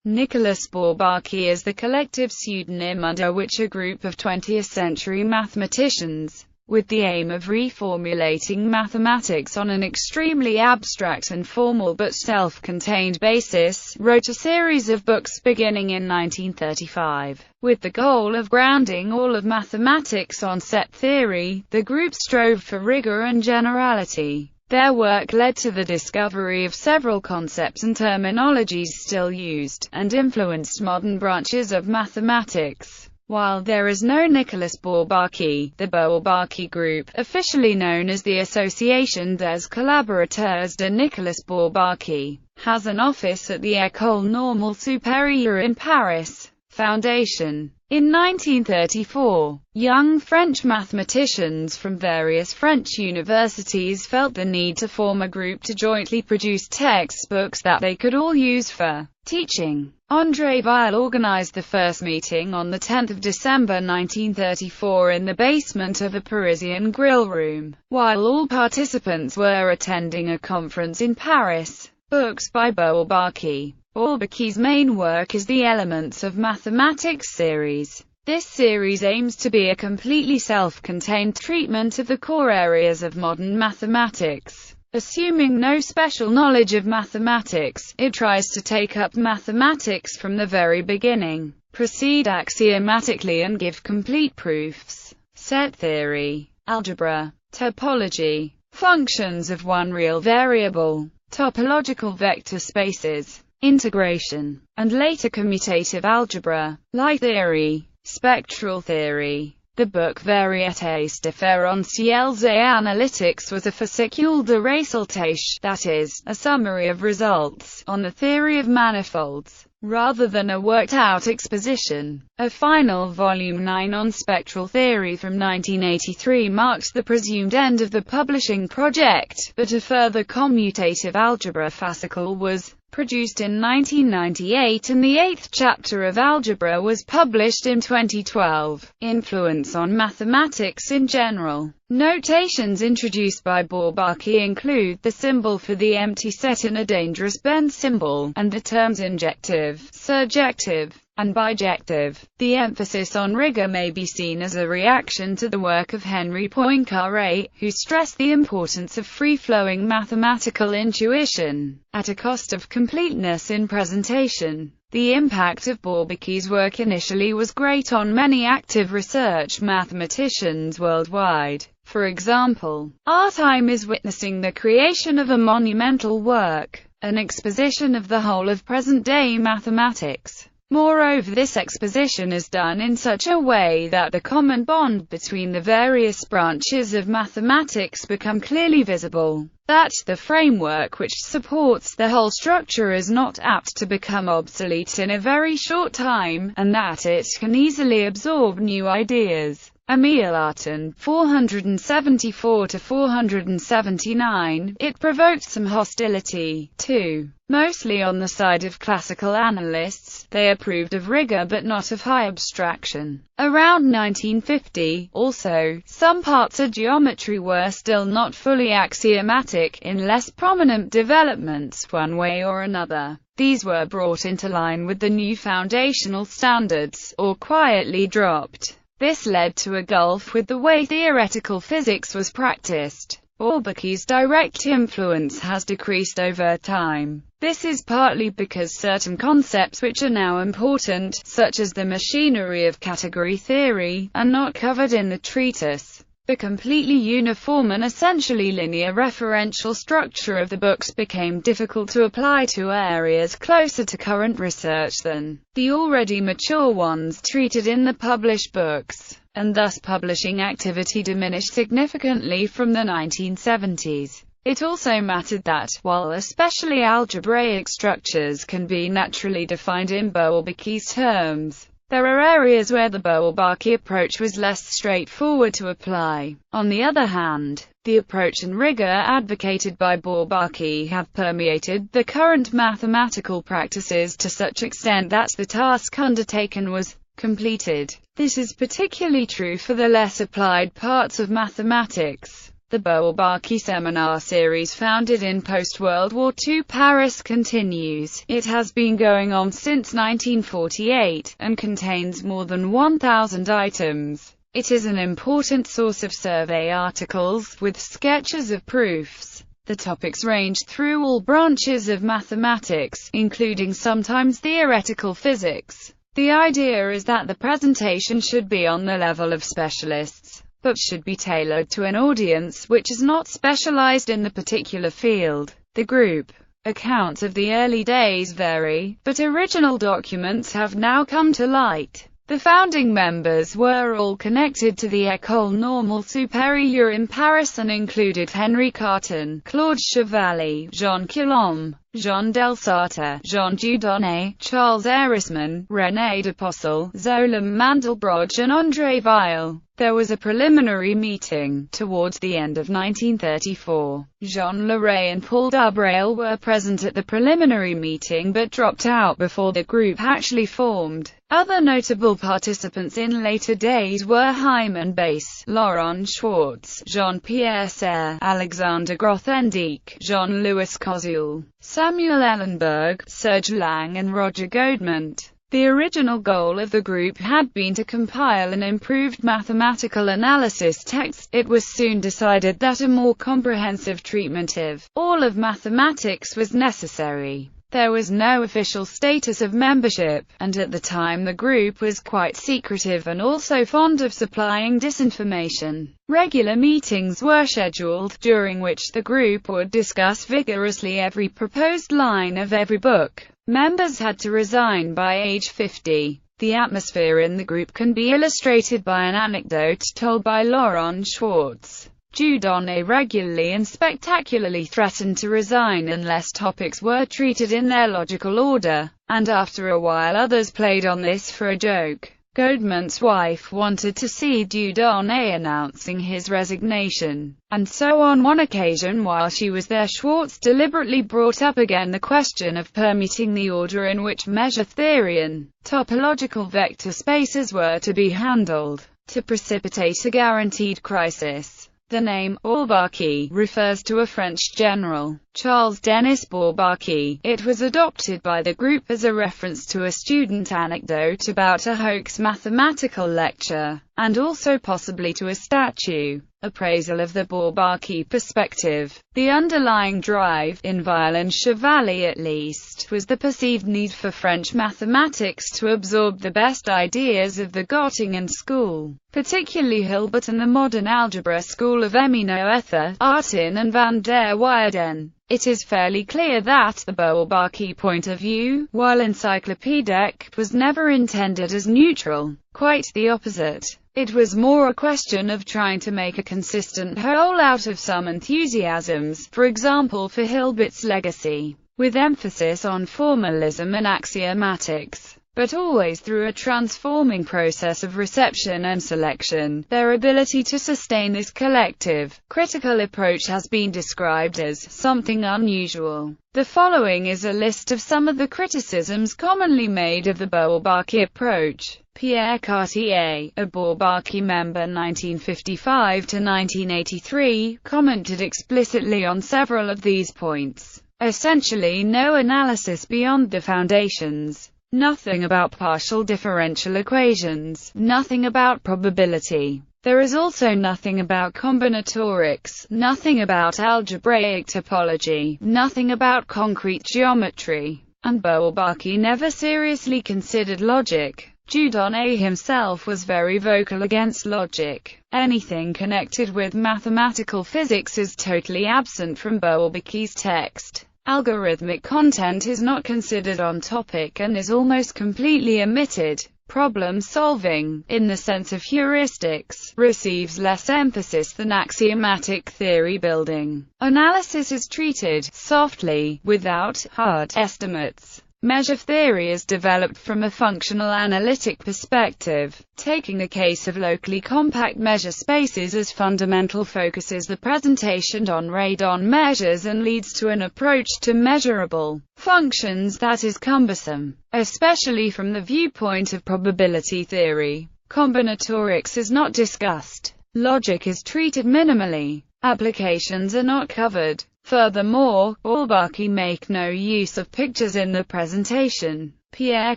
Nicolas Bourbaki is the collective pseudonym under which a group of 20th-century mathematicians, with the aim of reformulating mathematics on an extremely abstract and formal but self-contained basis, wrote a series of books beginning in 1935. With the goal of grounding all of mathematics on set theory, the group strove for rigor and generality. Their work led to the discovery of several concepts and terminologies still used, and influenced modern branches of mathematics. While there is no Nicolas Bourbaki, the Bourbaki group, officially known as the Association des Collaborateurs de Nicolas Bourbaki, has an office at the École Normale Supérieure in Paris. Foundation. In 1934, young French mathematicians from various French universities felt the need to form a group to jointly produce textbooks that they could all use for teaching. André Weil organized the first meeting on 10 December 1934 in the basement of a Parisian grill room, while all participants were attending a conference in Paris. Books by Bourbaki. Bourbaki's main work is the Elements of Mathematics series. This series aims to be a completely self-contained treatment of the core areas of modern mathematics. Assuming no special knowledge of mathematics, it tries to take up mathematics from the very beginning, proceed axiomatically and give complete proofs. Set theory, algebra, topology, functions of one real variable, topological vector spaces, integration, and later commutative algebra, Lie theory, spectral theory. The book Variétés différentielles et analytiques was a fascicule de résultats, that is, a summary of results, on the theory of manifolds, rather than a worked-out exposition. A final volume 9 on spectral theory from 1983 marked the presumed end of the publishing project, but a further commutative algebra fascicule was produced in 1998 and the 8th chapter of Algebra was published in 2012. Influence on mathematics in general. Notations introduced by Bourbaki include the symbol for the empty set in a dangerous bend symbol, and the terms injective, surjective, and bijective. The emphasis on rigor may be seen as a reaction to the work of Henri Poincaré, who stressed the importance of free-flowing mathematical intuition, at a cost of completeness in presentation. The impact of Bourbaki's work initially was great on many active research mathematicians worldwide. For example, our time is witnessing the creation of a monumental work, an exposition of the whole of present-day mathematics. Moreover, this exposition is done in such a way that the common bond between the various branches of mathematics become clearly visible, that the framework which supports the whole structure is not apt to become obsolete in a very short time, and that it can easily absorb new ideas. Emile Artin, 474–479, it provoked some hostility, too. Mostly on the side of classical analysts, they approved of rigor but not of high abstraction. Around 1950, also, some parts of geometry were still not fully axiomatic, in less prominent developments one way or another. These were brought into line with the new foundational standards, or quietly dropped. This led to a gulf with the way theoretical physics was practiced. Bourbaki's direct influence has decreased over time. This is partly because certain concepts which are now important, such as the machinery of category theory, are not covered in the treatise. The completely uniform and essentially linear referential structure of the books became difficult to apply to areas closer to current research than the already mature ones treated in the published books, and thus publishing activity diminished significantly from the 1970s. It also mattered that, while especially algebraic structures can be naturally defined in Bourbaki's terms, there are areas where the Bourbaki approach was less straightforward to apply. On the other hand, the approach and rigor advocated by Bourbaki have permeated the current mathematical practices to such extent that the task undertaken was completed. This is particularly true for the less applied parts of mathematics. The Bourbaki seminar series, founded in post-World War II Paris, continues. It has been going on since 1948, and contains more than 1,000 items. It is an important source of survey articles, with sketches of proofs. The topics range through all branches of mathematics, including sometimes theoretical physics. The idea is that the presentation should be on the level of specialists, but should be tailored to an audience which is not specialized in the particular field. The group accounts of the early days vary, but original documents have now come to light. The founding members were all connected to the École Normale Supérieure in Paris and included Henri Cartan, Claude Chevalier, Jean Coulomb, Jean Delsarte, Jean Dieudonné, Charles Erisman, René Depostel, Zola Mandelbrot and André Weil. There was a preliminary meeting towards the end of 1934. Jean Leray and Paul Dubreuil were present at the preliminary meeting but dropped out before the group actually formed. Other notable participants in later days were Hyman Bass, Laurent Schwartz, Jean-Pierre Serre, Alexander Grothendieck, Jean-Louis Cossul, Samuel Ellenberg, Serge Lang and Roger Godement. The original goal of the group had been to compile an improved mathematical analysis text. It was soon decided that a more comprehensive treatment of all of mathematics was necessary. There was no official status of membership, and at the time the group was quite secretive and also fond of supplying disinformation. Regular meetings were scheduled, during which the group would discuss vigorously every proposed line of every book. Members had to resign by age 50. The atmosphere in the group can be illustrated by an anecdote told by Laurent Schwartz. Dieudonné regularly and spectacularly threatened to resign unless topics were treated in their logical order, and after a while others played on this for a joke. Godement's wife wanted to see Dieudonné announcing his resignation, and so on one occasion while she was there, Schwartz deliberately brought up again the question of permuting the order in which measure theory and topological vector spaces were to be handled, to precipitate a guaranteed crisis. The name Bourbaki refers to a French general, Charles Denis Bourbaki. It was adopted by the group as a reference to a student anecdote about a hoax mathematical lecture, and also possibly to a statue. Appraisal of the Bourbaki perspective. The underlying drive, in Weil and Chevalier at least, was the perceived need for French mathematics to absorb the best ideas of the Göttingen school, particularly Hilbert and the modern algebra school of Emino Ether, Artin and van der Weyden. It is fairly clear that the Bourbaki point of view, while encyclopedic, was never intended as neutral. Quite the opposite. It was more a question of trying to make a consistent whole out of some enthusiasms, for example for Hilbert's legacy, with emphasis on formalism and axiomatics, but always through a transforming process of reception and selection. Their ability to sustain this collective, critical approach has been described as something unusual. The following is a list of some of the criticisms commonly made of the Bourbaki approach. Pierre Cartier, a Bourbaki member 1955 to 1983, commented explicitly on several of these points. Essentially no analysis beyond the foundations. Nothing about partial differential equations, nothing about probability. There is also nothing about combinatorics, nothing about algebraic topology, nothing about concrete geometry. And Bourbaki never seriously considered logic. Dieudonné himself was very vocal against logic. Anything connected with mathematical physics is totally absent from Bourbaki's text. Algorithmic content is not considered on topic and is almost completely omitted. Problem solving, in the sense of heuristics, receives less emphasis than axiomatic theory building. Analysis is treated softly, without hard estimates. Measure theory is developed from a functional analytic perspective, taking the case of locally compact measure spaces as fundamental, focuses the presentation on radon measures and leads to an approach to measurable functions that is cumbersome, especially from the viewpoint of probability theory. Combinatorics is not discussed. Logic is treated minimally. applications are not covered. Furthermore, Bourbaki make no use of pictures in the presentation. Pierre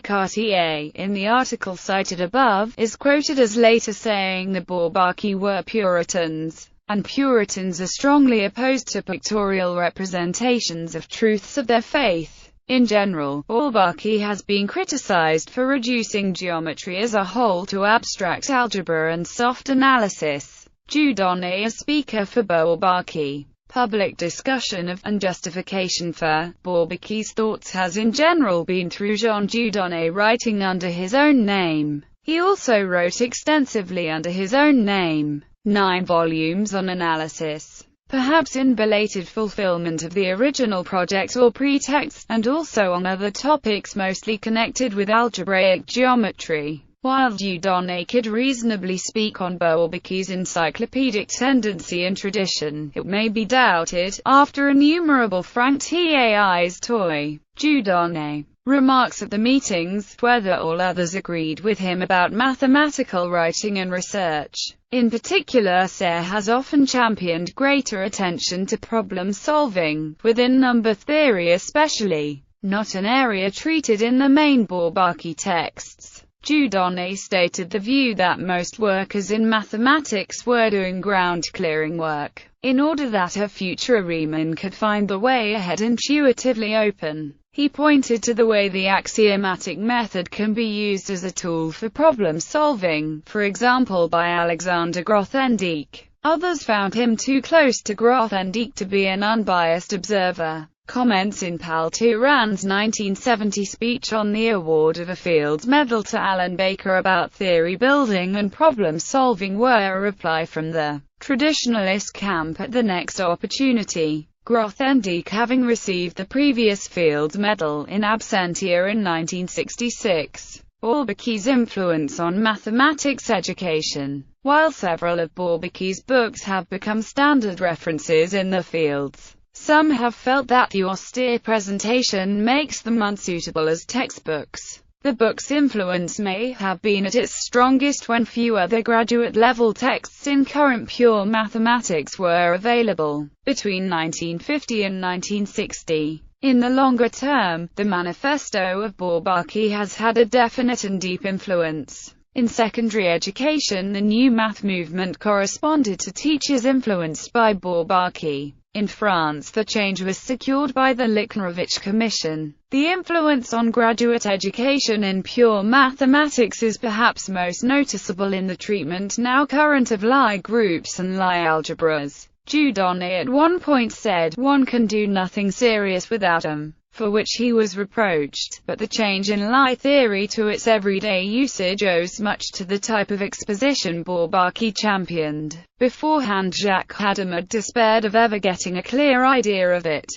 Cartier, in the article cited above, is quoted as later saying the Bourbaki were Puritans, and Puritans are strongly opposed to pictorial representations of truths of their faith. In general, Bourbaki has been criticized for reducing geometry as a whole to abstract algebra and soft analysis. Dieudonné, a speaker for Bourbaki, public discussion of, and justification for, Bourbaki's thoughts has in general been through Jean Dieudonné writing under his own name. He also wrote extensively under his own name, 9 volumes on analysis, perhaps in belated fulfillment of the original project or pretext, and also on other topics mostly connected with algebraic geometry. While Dieudonné could reasonably speak on Bourbaki's encyclopedic tendency and tradition, it may be doubted, after innumerable francs toy, Dieudonné remarks at the meetings, whether all others agreed with him about mathematical writing and research. In particular, Serre has often championed greater attention to problem-solving, within number theory especially, not an area treated in the main Bourbaki texts. Dieudonné stated the view that most workers in mathematics were doing ground-clearing work, in order that a future Riemann could find the way ahead intuitively open. He pointed to the way the axiomatic method can be used as a tool for problem-solving, for example by Alexander Grothendieck. Others found him too close to Grothendieck to be an unbiased observer. Comments in Paul Turan's 1970 speech on the award of a Fields Medal to Alan Baker about theory building and problem-solving were a reply from the traditionalist camp at the next opportunity. Grothendieck, having received the previous Fields Medal in absentia in 1966. Bourbaki's influence on mathematics education. While several of Bourbaki's books have become standard references in the fields, some have felt that the austere presentation makes them unsuitable as textbooks. The book's influence may have been at its strongest when few other graduate-level texts in current pure mathematics were available, between 1950 and 1960. In the longer term, the manifesto of Bourbaki has had a definite and deep influence. In secondary education, the new math movement corresponded to teachers influenced by Bourbaki. In France, the change was secured by the Lichtenrovich Commission. The influence on graduate education in pure mathematics is perhaps most noticeable in the treatment now current of Lie groups and Lie algebras. Dieudonné at one point said, "One can do nothing serious without them," for which he was reproached, but the change in Lie theory to its everyday usage owes much to the type of exposition Bourbaki championed. Beforehand, Jacques Hadamard despaired of ever getting a clear idea of it.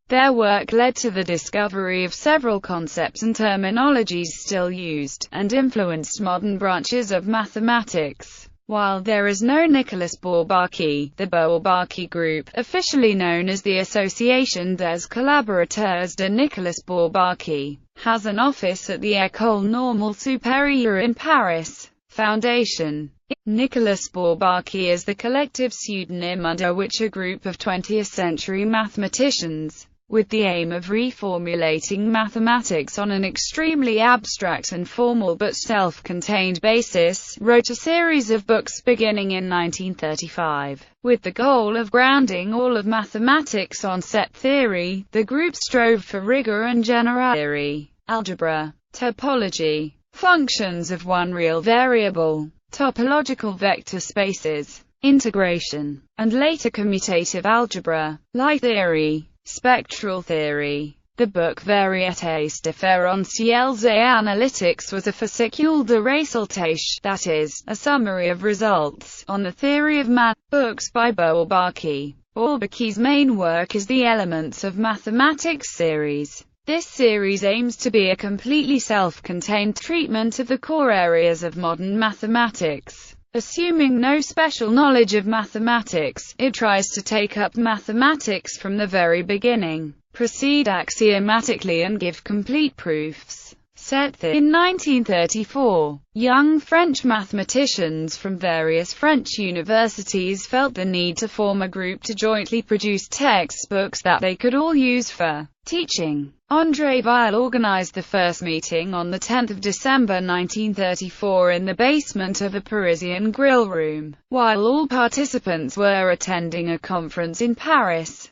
Their work led to the discovery of several concepts and terminologies still used, and influenced modern branches of mathematics. While there is no Nicolas Bourbaki, the Bourbaki group, officially known as the Association des Collaborateurs de Nicolas Bourbaki, has an office at the École Normale Supérieure in Paris. Foundation. Nicolas Bourbaki is the collective pseudonym under which a group of 20th-century mathematicians, with the aim of reformulating mathematics on an extremely abstract and formal but self-contained basis, wrote a series of books beginning in 1935. With the goal of grounding all of mathematics on set theory, the group strove for rigor and generality, algebra, topology, functions of one real variable, topological vector spaces, integration, and later commutative algebra, Lie theory, spectral theory. The book Variétés différentielles et analytiques was a fascicule de résultats, that is, a summary of results, on the theory of math. Books by Bourbaki. Bourbaki's main work is the Elements of Mathematics series. This series aims to be a completely self-contained treatment of the core areas of modern mathematics. Assuming no special knowledge of mathematics, it tries to take up mathematics from the very beginning, proceed axiomatically and give complete proofs. In 1934, young French mathematicians from various French universities felt the need to form a group to jointly produce textbooks that they could all use for teaching. André Weil organized the first meeting on 10 December 1934 in the basement of a Parisian grill room, while all participants were attending a conference in Paris.